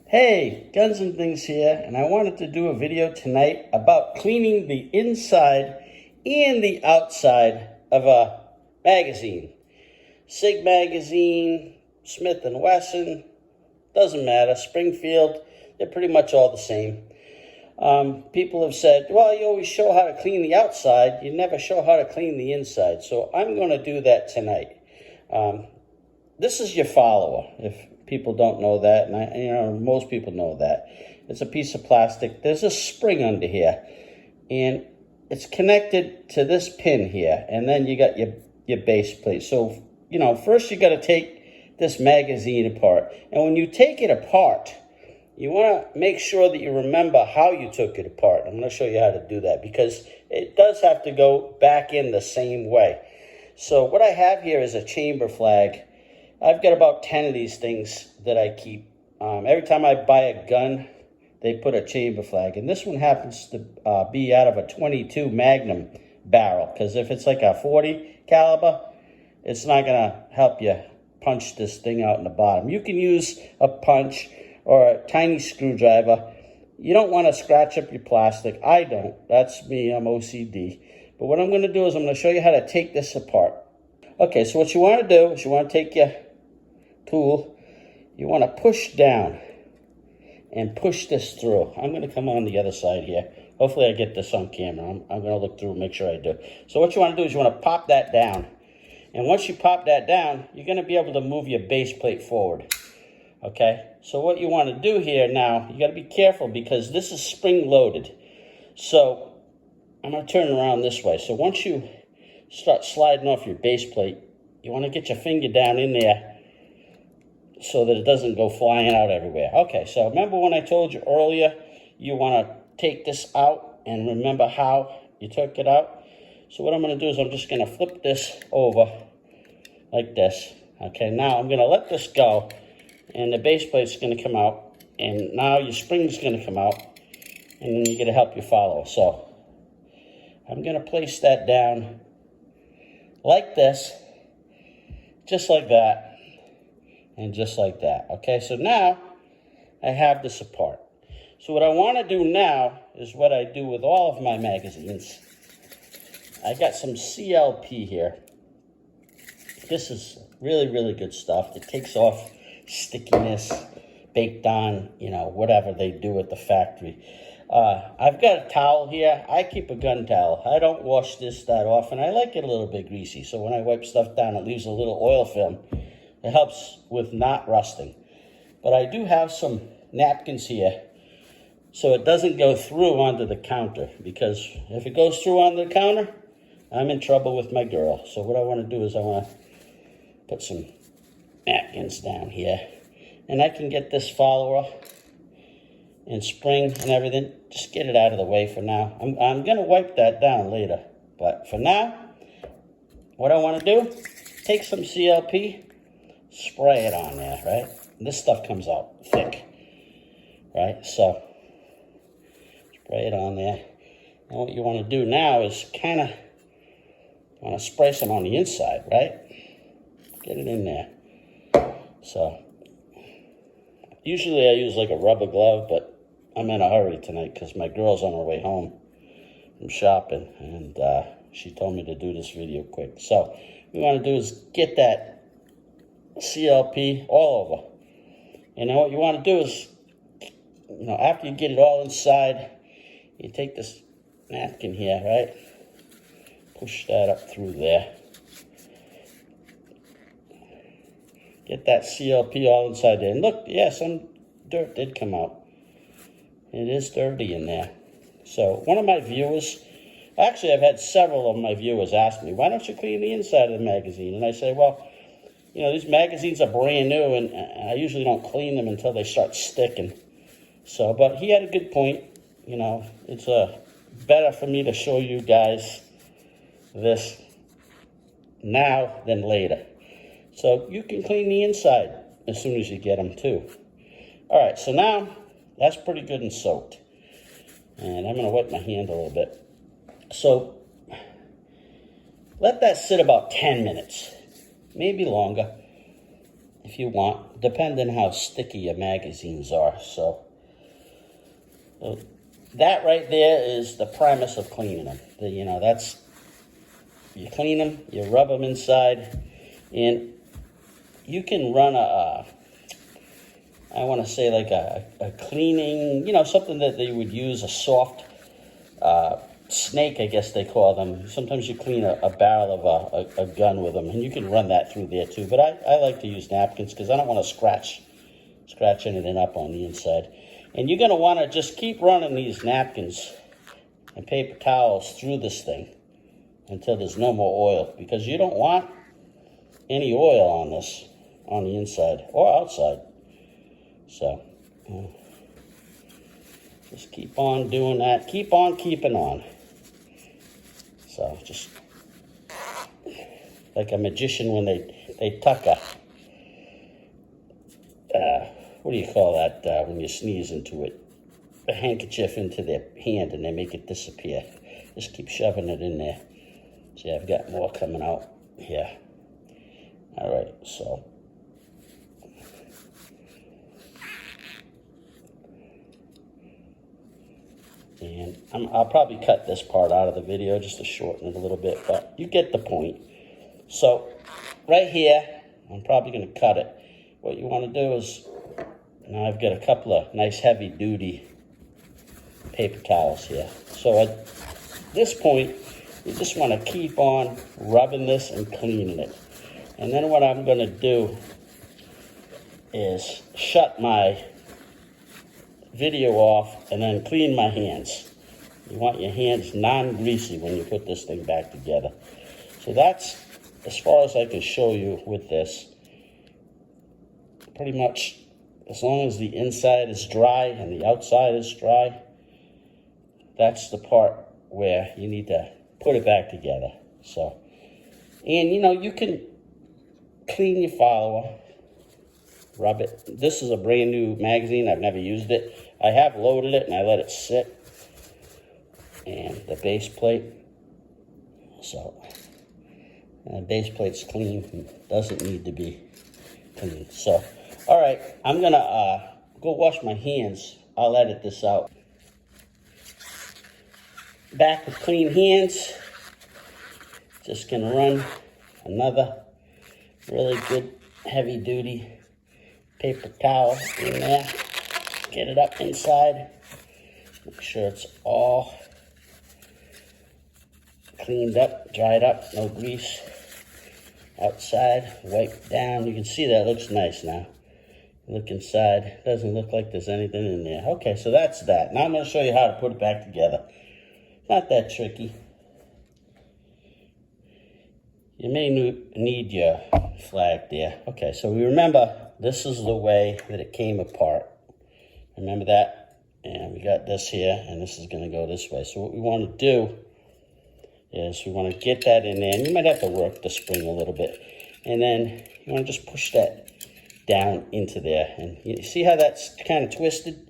Hey, Guns and Things here, and I wanted to do a video tonight about cleaning the inside and the outside of a magazine. Sig magazine, Smith & Wesson, doesn't matter, Springfield, they're pretty much all the same. People have said, well, you always show how to clean the outside, you never show how to clean the inside, so I'm going to do that tonight. This is your follower, if people don't know that, and most people know that. It's a piece of plastic. There's a spring under here, and it's connected to this pin here, and then you got your base plate. So, first you got to take this magazine apart, and when you take it apart, you want to make sure that you remember how you took it apart. I'm going to show you how to do that, because it does have to go back in the same way. So what I have here is a chamber flag. I've got about 10 of these things that I keep. Every time I buy a gun, they put a chamber flag. And this one happens to be out of a 22 Magnum barrel. Because if it's like a 40 caliber, it's not going to help you punch this thing out in the bottom. You can use a punch or a tiny screwdriver. You don't want to scratch up your plastic. I don't. That's me. I'm OCD. But what I'm going to do is I'm going to show you how to take this apart. Okay, so what you want to do is you want to take your tool, you want to push down and push this through. I'm going to come on the other side here. Hopefully I get this on camera. I'm going to look through and make sure I do. So what you want to do is you want to pop that down. And once you pop that down, you're going to be able to move your base plate forward. Okay? So what you want to do here now, you got to be careful because this is spring loaded. So I'm going to turn it around this way. So once you start sliding off your base plate, you want to get your finger down in there so that it doesn't go flying out everywhere. Okay, so remember when I told you earlier, you want to take this out and remember how you took it out? So what I'm going to do is I'm just going to flip this over like this. Okay, now I'm going to let this go, and the base plate's going to come out, and now your spring's going to come out, and then you're going to help your follow. So I'm going to place that down like this, just like that, and just like that. Okay, so now I have this apart. So what I want to do now is what I do with all of my magazines. I got some CLP here. This is really, really good stuff. It takes off stickiness, baked on, whatever they do at the factory. I've got a towel here. I keep a gun towel. I don't wash this that often. I like it a little bit greasy, so when I wipe stuff down, it leaves a little oil film. It helps with not rusting. But I do have some napkins here, so it doesn't go through onto the counter, because if it goes through onto the counter, I'm in trouble with my girl. So what I want to do is I want to put some napkins down here, and I can get this follower and spring and everything. Just get it out of the way for now. I'm going to wipe that down later. But for now, what I want to do, take some CLP, spray it on there, right? And this stuff comes out thick, right? So, spray it on there. And what you want to do now is kind of want to spray some on the inside, right? Get it in there. So, usually I use like a rubber glove, but I'm in a hurry tonight because my girl's on her way home from shopping, and she told me to do this video quick. So what we want to do is get that CLP all over. And then what you want to do is, after you get it all inside, you take this napkin here, right? Push that up through there. Get that CLP all inside there. And look, yeah, some dirt did come out. It is dirty in there. So one of my viewers, actually I've had several of my viewers ask me, why don't you clean the inside of the magazine? And I say, well, these magazines are brand new, and I usually don't clean them until they start sticking. So, but he had a good point. It's better for me to show you guys this now than later. So you can clean the inside as soon as you get them too. All right, so now that's pretty good and soaked. And I'm going to wet my hand a little bit. So let that sit about 10 minutes, maybe longer if you want. depending how sticky your magazines are. So that right there is the premise of cleaning them. That's, you clean them, you rub them inside, and you can run I want to say like a cleaning, something that they would use, a soft snake, I guess they call them. Sometimes you clean a barrel of a gun with them, and you can run that through there too. But I like to use napkins because I don't want to scratch anything up on the inside. And you're going to want to just keep running these napkins and paper towels through this thing until there's no more oil, because you don't want any oil on this, on the inside or outside. So just keep on doing that. Keep on keeping on. So just like a magician when they tuck what do you call that when you sneeze into it? A handkerchief into their hand and they make it disappear. Just keep shoving it in there. See, I've got more coming out here. All right, so. And I'll probably cut this part out of the video just to shorten it a little bit, but you get the point. So right here, I'm probably going to cut it. What you want to do is, now I've got a couple of nice heavy duty paper towels here. So at this point, you just want to keep on rubbing this and cleaning it. And then what I'm going to do is shut my video off and then clean my hands. You want your hands non-greasy when you put this thing back together. So that's as far as I can show you with this. Pretty much as long as the inside is dry and the outside is dry, that's the part where you need to put it back together. So, and you can clean your follower, rub it. This is a brand new magazine. I've never used it. I have loaded it and I let it sit. And the base plate. So, and the base plate's clean and doesn't need to be clean. So, all right, I'm gonna go wash my hands. I'll edit this out. Back with clean hands. Just gonna run another really good heavy duty paper towel in there. Get it up inside. Make sure it's all cleaned up, dried up, no grease. Outside, wipe down. You can see that looks nice now. Look inside. Doesn't look like there's anything in there. Okay, so that's that. Now I'm going to show you how to put it back together. Not that tricky. You may need your flag there. Okay, so we remember this is the way that it came apart. Remember that? And we got this here, and this is going to go this way. So what we want to do is we want to get that in there. And you might have to work the spring a little bit. And then you want to just push that down into there. And you see how that's kind of twisted?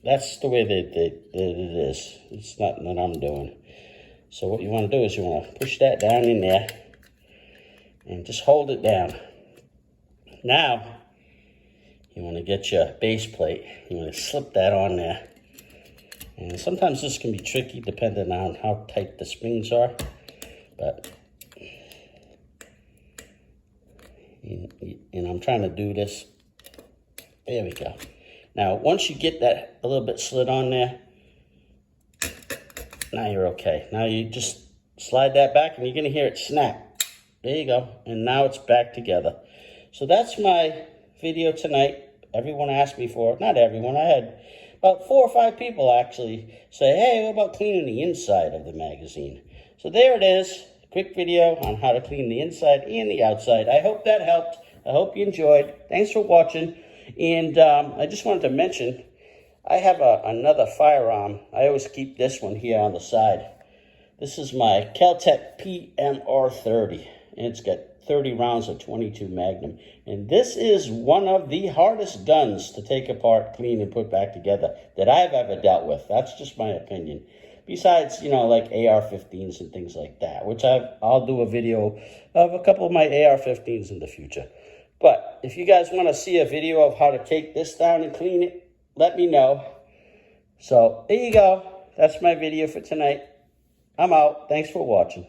That's the way that it is. It's not what I'm doing. So what you want to do is you want to push that down in there and just hold it down. Now, you want to get your base plate. You want to slip that on there. And sometimes this can be tricky depending on how tight the springs are. But, and I'm trying to do this. There we go. Now, once you get that a little bit slid on there, now you're okay. Now you just slide that back and you're going to hear it snap. There you go. And now it's back together. So that's my video tonight. Everyone asked me for it. Not everyone. I had about 4 or 5 people actually say, hey, what about cleaning the inside of the magazine? So there it is. Quick video on how to clean the inside and the outside. I hope that helped. I hope you enjoyed. Thanks for watching. And I just wanted to mention, I have another firearm. I always keep this one here on the side. This is my Kel-Tec PMR30. And it's got 30 rounds of 22 Magnum. And this is one of the hardest guns to take apart, clean, and put back together that I've ever dealt with. That's just my opinion. Besides, like AR-15s and things like that, which I'll do a video of a couple of my AR-15s in the future. But if you guys want to see a video of how to take this down and clean it, let me know. So there you go. That's my video for tonight. I'm out. Thanks for watching.